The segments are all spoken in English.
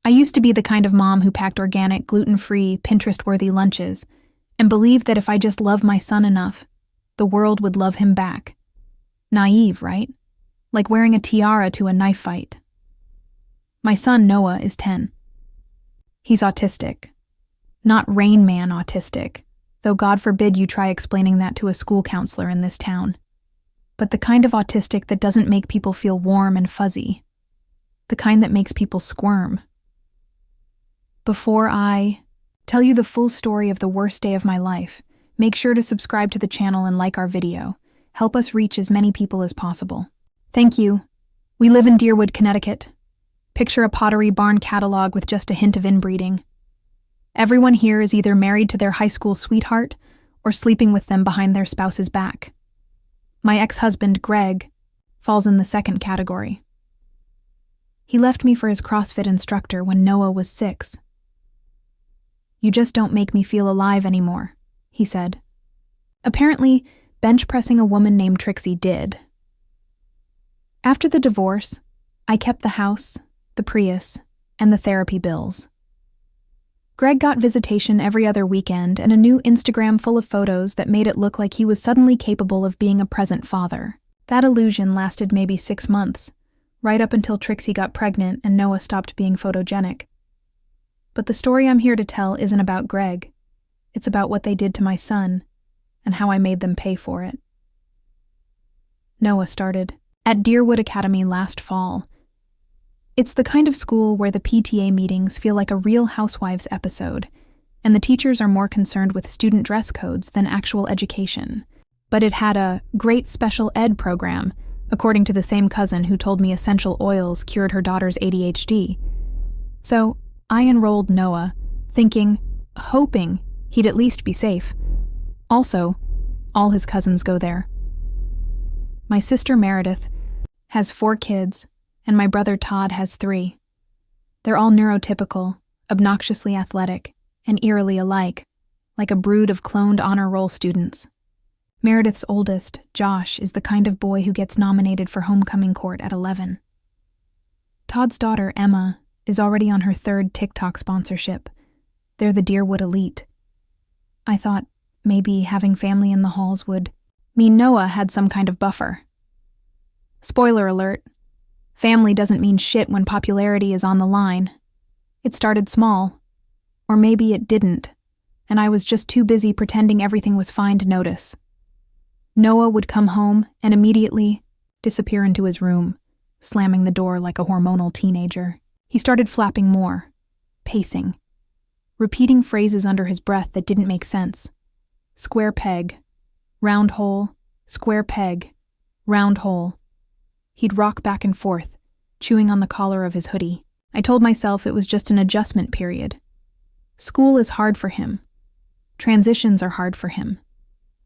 I used to be the kind of mom who packed organic, gluten-free, Pinterest-worthy lunches and believed that if I just loved my son enough, the world would love him back. Naive, right? Like wearing a tiara to a knife fight. My son, Noah, is 10. He's autistic. Not Rain Man autistic, though God forbid you try explaining that to a school counselor in this town. But the kind of autistic that doesn't make people feel warm and fuzzy. The kind that makes people squirm. Before I tell you the full story of the worst day of my life, make sure to subscribe to the channel and like our video. Help us reach as many people as possible. Thank you. We live in Deerwood, Connecticut. Picture a Pottery Barn catalog with just a hint of inbreeding. Everyone here is either married to their high school sweetheart or sleeping with them behind their spouse's back. My ex-husband, Greg, falls in the second category. He left me for his CrossFit instructor when Noah was 6. "You just don't make me feel alive anymore," he said. Apparently, bench pressing a woman named Trixie did. After the divorce, I kept the house, the Prius, and the therapy bills. Greg got visitation every other weekend and a new Instagram full of photos that made it look like he was suddenly capable of being a present father. That illusion lasted maybe 6 months, right up until Trixie got pregnant and Noah stopped being photogenic. But the story I'm here to tell isn't about Greg. It's about what they did to my son and how I made them pay for it. Noah started at Deerwood Academy last fall. It's the kind of school where the PTA meetings feel like a Real Housewives episode, and the teachers are more concerned with student dress codes than actual education. But it had a great special ed program, according to the same cousin who told me essential oils cured her daughter's ADHD. So I enrolled Noah, hoping he'd at least be safe. Also, all his cousins go there. My sister Meredith has 4 kids, and my brother Todd has 3. They're all neurotypical, obnoxiously athletic, and eerily alike, like a brood of cloned honor roll students. Meredith's oldest, Josh, is the kind of boy who gets nominated for homecoming court at 11. Todd's daughter, Emma, is already on her 3rd TikTok sponsorship. They're the Deerwood elite. I thought maybe having family in the halls would mean Noah had some kind of buffer. Spoiler alert. Family doesn't mean shit when popularity is on the line. It started small. Or maybe it didn't, and I was just too busy pretending everything was fine to notice. Noah would come home and immediately disappear into his room, slamming the door like a hormonal teenager. He started flapping more, pacing, repeating phrases under his breath that didn't make sense. Square peg, round hole, square peg, round hole. He'd rock back and forth, chewing on the collar of his hoodie. I told myself it was just an adjustment period. School is hard for him. Transitions are hard for him.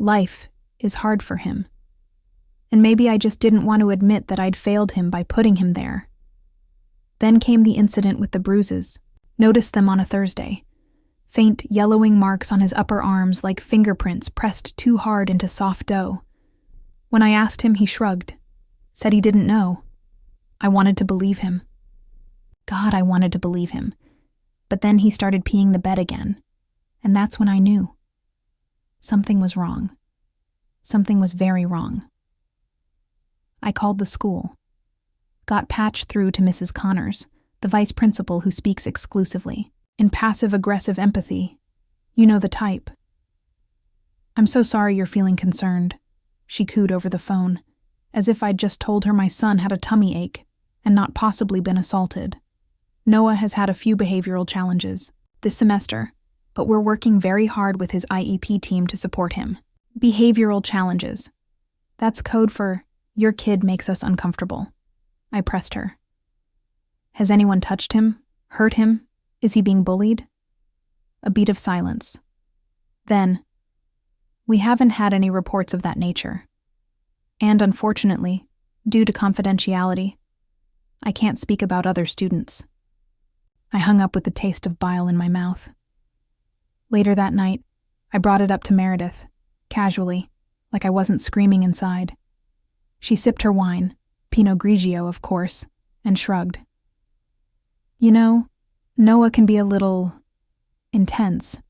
Life is hard for him. And maybe I just didn't want to admit that I'd failed him by putting him there. Then came the incident with the bruises. Noticed them on a Thursday. Faint, yellowing marks on his upper arms like fingerprints pressed too hard into soft dough. When I asked him, he shrugged. Said he didn't know. I wanted to believe him. God, I wanted to believe him. But then he started peeing the bed again. And that's when I knew. Something was wrong. Something was very wrong. I called the school. Got patched through to Mrs. Connors, the vice principal who speaks exclusively, in passive-aggressive empathy. You know the type. "I'm so sorry you're feeling concerned," she cooed over the phone, as if I'd just told her my son had a tummy ache and not possibly been assaulted. Noah has had a few behavioral challenges this semester, but we're working very hard with his IEP team to support him. Behavioral challenges. That's code for, your kid makes us uncomfortable. I pressed her. Has anyone touched him? Hurt him? Is he being bullied? A beat of silence. Then, we haven't had any reports of that nature. And unfortunately, due to confidentiality, I can't speak about other students. I hung up with the taste of bile in my mouth. Later that night, I brought it up to Meredith, casually, like I wasn't screaming inside. She sipped her wine, Pinot Grigio, of course, and shrugged. You know, Noah can be a little intense.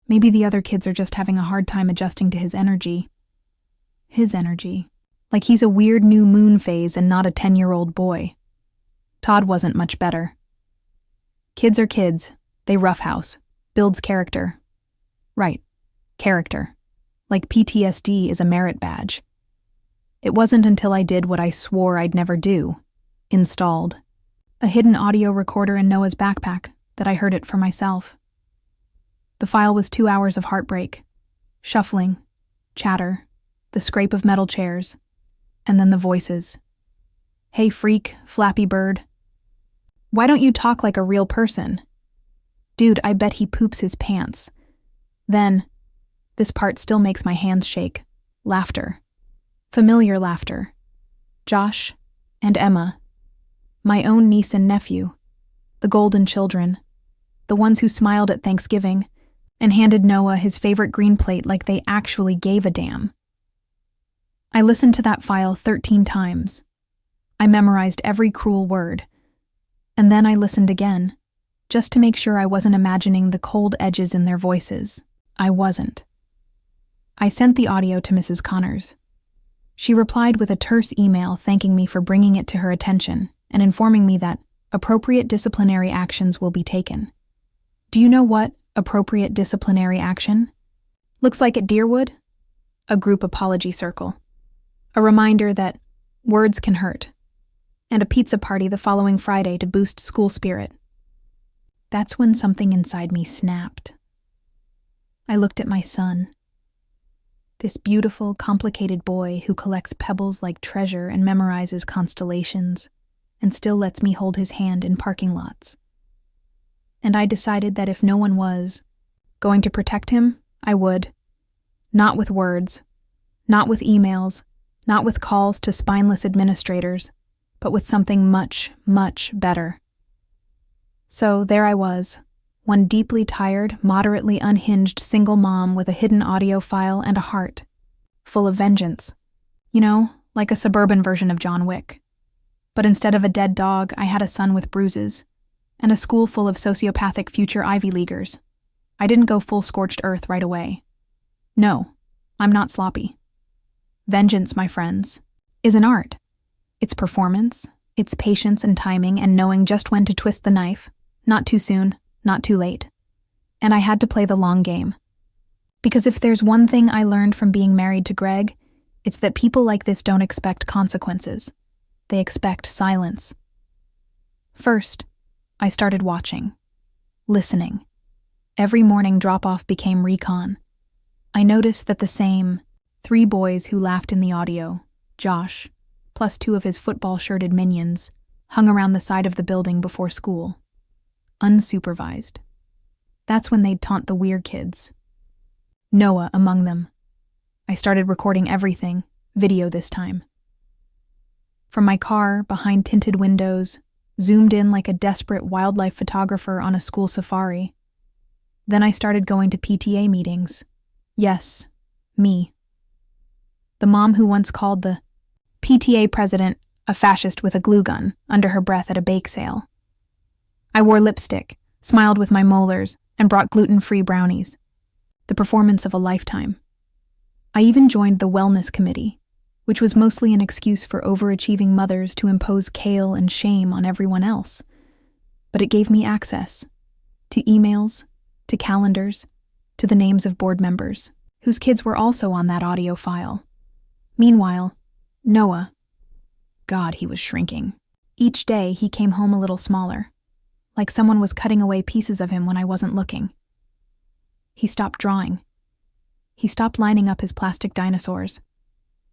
Maybe the other kids are just having a hard time adjusting to his energy. His energy. Like he's a weird new moon phase and not a 10-year-old boy. Todd wasn't much better. Kids are kids. They roughhouse. Builds character. Right. Character. Like PTSD is a merit badge. It wasn't until I did what I swore I'd never do. Installed a hidden audio recorder in Noah's backpack that I heard it for myself. The file was 2 hours of heartbreak. Shuffling. Chatter. The scrape of metal chairs. And then the voices. Hey freak, Flappy Bird. Why don't you talk like a real person? Dude, I bet he poops his pants. Then, this part still makes my hands shake. Laughter. Familiar laughter. Josh and Emma. My own niece and nephew. The golden children. The ones who smiled at Thanksgiving and handed Noah his favorite green plate like they actually gave a damn. I listened to that file 13 times. I memorized every cruel word. And then I listened again, just to make sure I wasn't imagining the cold edges in their voices. I wasn't. I sent the audio to Mrs. Connors. She replied with a terse email thanking me for bringing it to her attention and informing me that appropriate disciplinary actions will be taken. Do you know what appropriate disciplinary action looks like at Deerwood? A group apology circle. A reminder that words can hurt. And a pizza party the following Friday to boost school spirit. That's when something inside me snapped. I looked at my son. This beautiful, complicated boy who collects pebbles like treasure and memorizes constellations, and still lets me hold his hand in parking lots. And I decided that if no one was going to protect him, I would. Not with words, not with emails, not with calls to spineless administrators, but with something much, much better. So there I was, one deeply tired, moderately unhinged single mom with a hidden audio file and a heart, full of vengeance. You know, like a suburban version of John Wick. But instead of a dead dog, I had a son with bruises, and a school full of sociopathic future Ivy Leaguers. I didn't go full scorched earth right away. No, I'm not sloppy. Vengeance, my friends, is an art. It's performance, it's patience and timing and knowing just when to twist the knife, not too soon, not too late. And I had to play the long game. Because if there's one thing I learned from being married to Greg, it's that people like this don't expect consequences. They expect silence. First, I started watching, listening. Every morning drop-off became recon. I noticed that the same 3 boys who laughed in the audio, Josh, plus 2 of his football-shirted minions, hung around the side of the building before school. Unsupervised. That's when they'd taunt the weird kids. Noah among them. I started recording everything, video this time. From my car, behind tinted windows, zoomed in like a desperate wildlife photographer on a school safari. Then I started going to PTA meetings. Yes, me. The mom who once called the PTA president a fascist with a glue gun under her breath at a bake sale. I wore lipstick, smiled with my molars, and brought gluten-free brownies. The performance of a lifetime. I even joined the wellness committee, which was mostly an excuse for overachieving mothers to impose kale and shame on everyone else. But it gave me access to emails, to calendars, to the names of board members, whose kids were also on that audio file. Meanwhile, Noah, God, he was shrinking. Each day he came home a little smaller, like someone was cutting away pieces of him when I wasn't looking. He stopped drawing. He stopped lining up his plastic dinosaurs.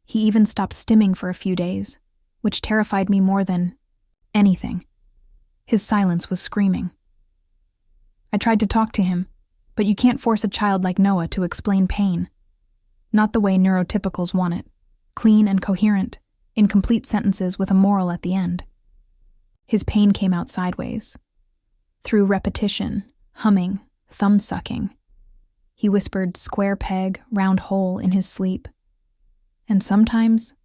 He even stopped stimming for a few days, which terrified me more than anything. His silence was screaming. I tried to talk to him, but you can't force a child like Noah to explain pain. Not the way neurotypicals want it, clean and coherent, in complete sentences with a moral at the end. His pain came out sideways, through repetition, humming, thumb-sucking. He whispered square peg, round hole in his sleep. And sometimes,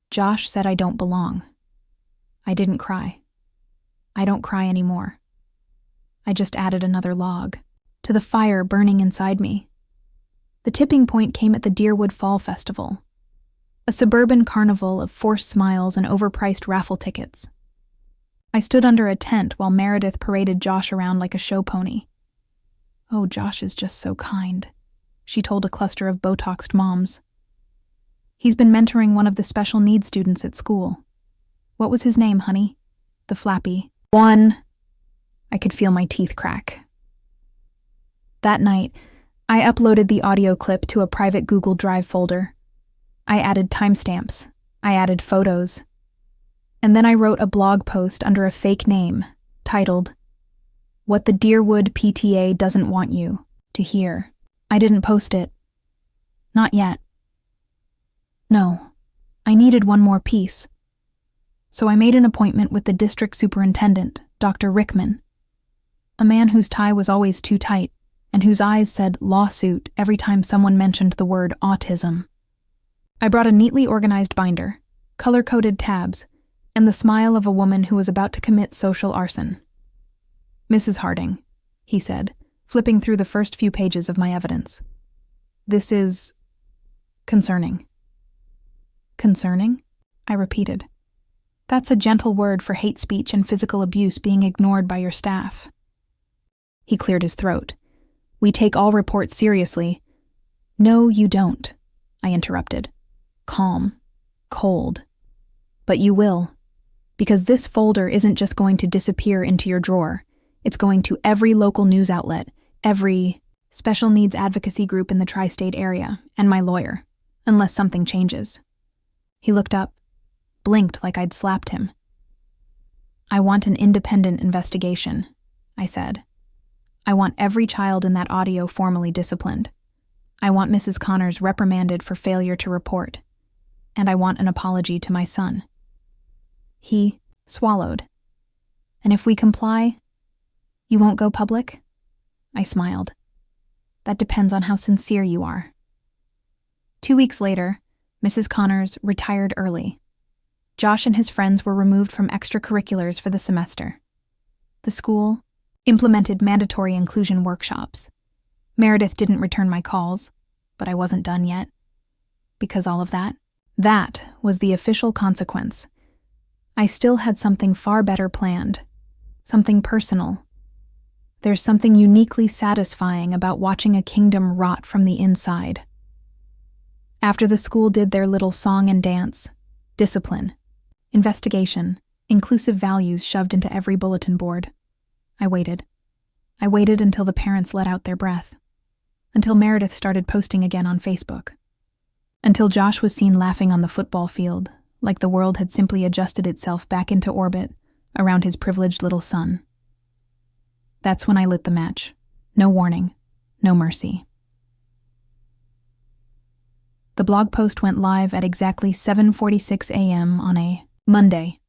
Josh said I don't belong. I didn't cry. I don't cry anymore. I just added another log to the fire burning inside me. The tipping point came at the Deerwood Fall Festival, a suburban carnival of forced smiles and overpriced raffle tickets. I stood under a tent while Meredith paraded Josh around like a show pony. "Oh, Josh is just so kind," she told a cluster of Botoxed moms. "He's been mentoring one of the special needs students at school. What was his name, honey?" The flappy one. I could feel my teeth crack. That night, I uploaded the audio clip to a private Google Drive folder. I added timestamps. I added photos. And then I wrote a blog post under a fake name, titled, "What the Deerwood PTA Doesn't Want You to Hear." I didn't post it. Not yet. No, I needed one more piece. So I made an appointment with the district superintendent, Dr. Rickman, a man whose tie was always too tight and whose eyes said lawsuit every time someone mentioned the word autism. I brought a neatly organized binder, color-coded tabs, and the smile of a woman who was about to commit social arson. "Mrs. Harding," he said, flipping through the first few pages of my evidence. "This is concerning." "Concerning?" I repeated. "That's a gentle word for hate speech and physical abuse being ignored by your staff." He cleared his throat. "We take all reports seriously." "No, you don't," I interrupted. Calm, cold. "But you will. Because this folder isn't just going to disappear into your drawer. It's going to every local news outlet, every special needs advocacy group in the tri-state area, and my lawyer, unless something changes." He looked up, blinked like I'd slapped him. "I want an independent investigation," I said. "I want every child in that audio formally disciplined. I want Mrs. Connors reprimanded for failure to report. And I want an apology to my son." He swallowed. "And if we comply, you won't go public?" I smiled. "That depends on how sincere you are." 2 weeks later, Mrs. Connors retired early. Josh and his friends were removed from extracurriculars for the semester. The school implemented mandatory inclusion workshops. Meredith didn't return my calls, but I wasn't done yet. Because all of that was the official consequence. I still had something far better planned, something personal. There's something uniquely satisfying about watching a kingdom rot from the inside. After the school did their little song and dance, discipline, investigation, inclusive values shoved into every bulletin board, I waited. I waited until the parents let out their breath. Until Meredith started posting again on Facebook. Until Josh was seen laughing on the football field, like the world had simply adjusted itself back into orbit around his privileged little son. That's when I lit the match. No warning, no mercy. The blog post went live at exactly 7:46 a.m. on a Monday.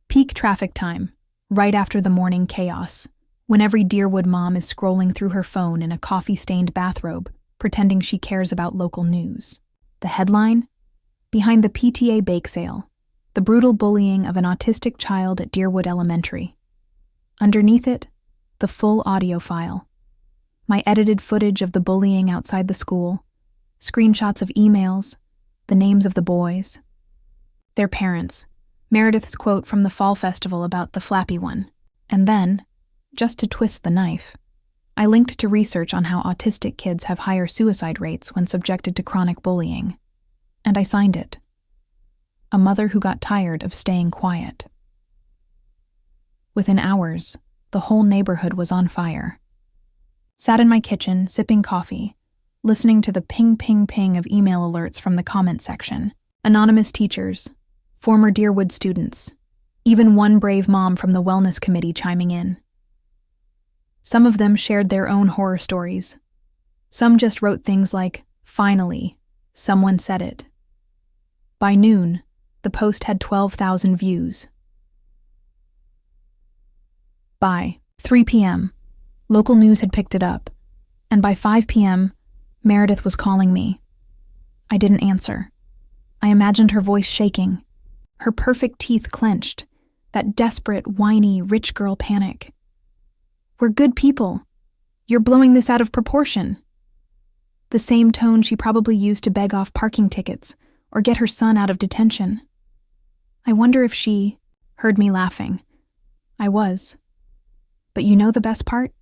Peak traffic time, right after the morning chaos, when every Deerwood mom is scrolling through her phone in a coffee-stained bathrobe, pretending she cares about local news. The headline? Behind the PTA bake sale, the brutal bullying of an autistic child at Deerwood Elementary. Underneath it, the full audio file. My edited footage of the bullying outside the school, screenshots of emails, the names of the boys, their parents, Meredith's quote from the fall festival about the flappy one, and then, just to twist the knife, I linked to research on how autistic kids have higher suicide rates when subjected to chronic bullying, and I signed it. A mother who got tired of staying quiet. Within hours, the whole neighborhood was on fire. Sat in my kitchen, sipping coffee, listening to the ping, ping, ping of email alerts from the comment section. Anonymous teachers, former Deerwood students, even one brave mom from the wellness committee chiming in. Some of them shared their own horror stories. Some just wrote things like, "Finally, someone said it." By noon, the post had 12,000 views. By 3 p.m., local news had picked it up, and by 5 p.m., Meredith was calling me. I didn't answer. I imagined her voice shaking, her perfect teeth clenched, that desperate, whiny, rich girl panic. We're good people. You're blowing this out of proportion. The same tone she probably used to beg off parking tickets or get her son out of detention. I wonder if she heard me laughing. I was. But you know the best part?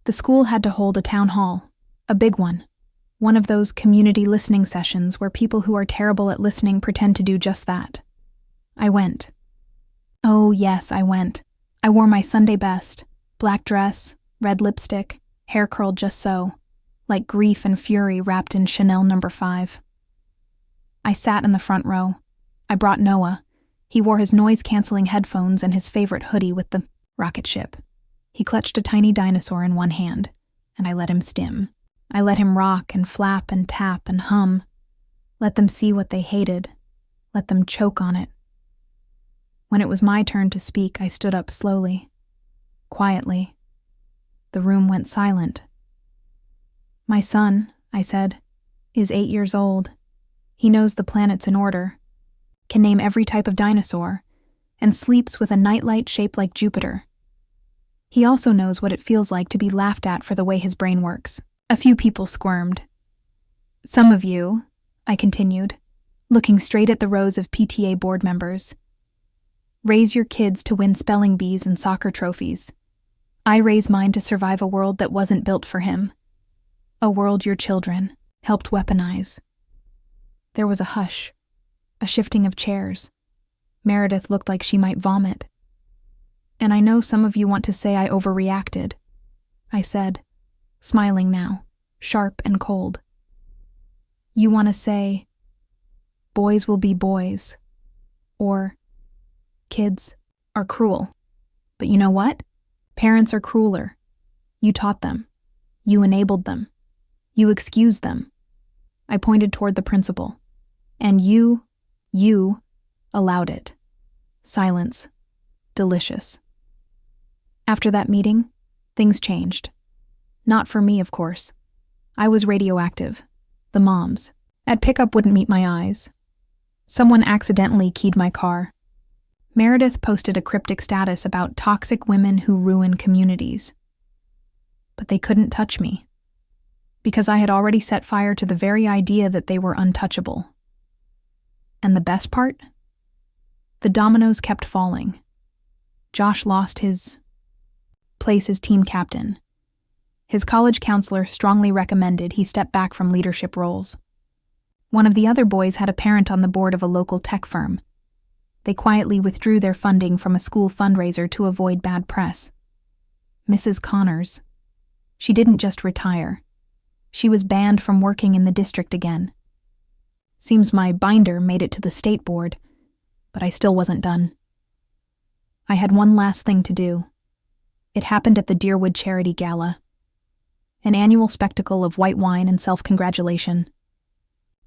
The school had to hold a town hall, a big one of those community listening sessions where people who are terrible at listening pretend to do just that. I went. Oh, yes, I went. I wore my Sunday best, black dress, red lipstick, hair curled just so, like grief and fury wrapped in Chanel No. 5. I sat in the front row. I brought Noah. He wore his noise-canceling headphones and his favorite hoodie with the rocket ship. He clutched a tiny dinosaur in one hand, and I let him stim. I let him rock and flap and tap and hum. Let them see what they hated. Let them choke on it. When it was my turn to speak, I stood up slowly, quietly. The room went silent. My son, I said, is 8 years old. He knows the planets in order, can name every type of dinosaur, and sleeps with a nightlight shaped like Jupiter. He also knows what it feels like to be laughed at for the way his brain works. A few people squirmed. Some of you, I continued, looking straight at the rows of PTA board members, raise your kids to win spelling bees and soccer trophies. I raise mine to survive a world that wasn't built for him. A world your children helped weaponize. There was a hush, a shifting of chairs. Meredith looked like she might vomit. And I know some of you want to say I overreacted, I said, smiling now, sharp and cold. You want to say, boys will be boys, or kids are cruel. But you know what? Parents are crueler. You taught them. You enabled them. You excused them. I pointed toward the principal. And you allowed it. Silence. Delicious. After that meeting, things changed. Not for me, of course. I was radioactive. The moms. At pickup wouldn't meet my eyes. Someone accidentally keyed my car. Meredith posted a cryptic status about toxic women who ruin communities. But they couldn't touch me, because I had already set fire to the very idea that they were untouchable. And the best part? The dominoes kept falling. Josh lost his place as team captain. His college counselor strongly recommended he step back from leadership roles. One of the other boys had a parent on the board of a local tech firm. They quietly withdrew their funding from a school fundraiser to avoid bad press. Mrs. Connors. She didn't just retire. She was banned from working in the district again. Seems my binder made it to the state board, but I still wasn't done. I had one last thing to do. It happened at the Deerwood Charity Gala, an annual spectacle of white wine and self-congratulation.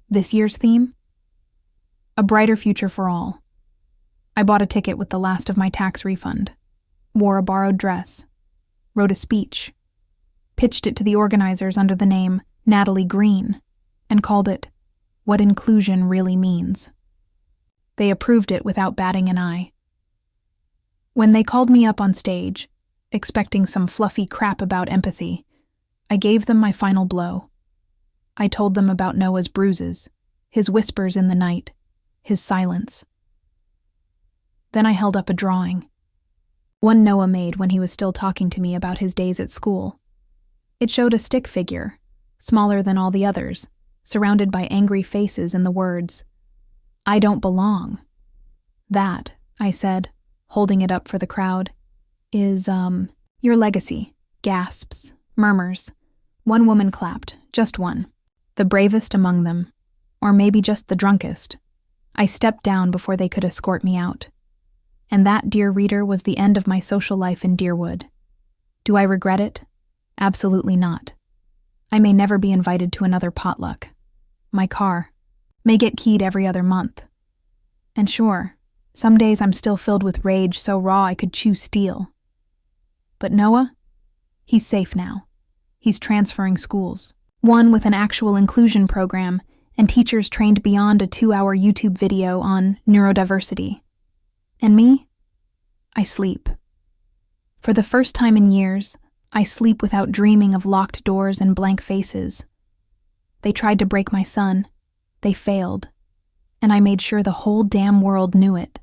This year's theme? A brighter future for all. I bought a ticket with the last of my tax refund, wore a borrowed dress, wrote a speech, pitched it to the organizers under the name Natalie Green, and called it What Inclusion Really Means. They approved it without batting an eye. When they called me up on stage, expecting some fluffy crap about empathy, I gave them my final blow. I told them about Noah's bruises, his whispers in the night, his silence. Then I held up a drawing. One Noah made when he was still talking to me about his days at school. It showed a stick figure, smaller than all the others, surrounded by angry faces and the words, "I don't belong." That, I said, holding it up for the crowd, is, your legacy. Gasps, murmurs. One woman clapped, just one. The bravest among them. Or maybe just the drunkest. I stepped down before they could escort me out. And that, dear reader, was the end of my social life in Deerwood. Do I regret it? Absolutely not. I may never be invited to another potluck. My car may get keyed every other month. And sure, some days I'm still filled with rage so raw I could chew steel. But Noah? He's safe now. He's transferring schools. One with an actual inclusion program and teachers trained beyond a 2-hour YouTube video on neurodiversity. And me? I sleep. For the first time in years, I sleep without dreaming of locked doors and blank faces. They tried to break my son. They failed. And I made sure the whole damn world knew it.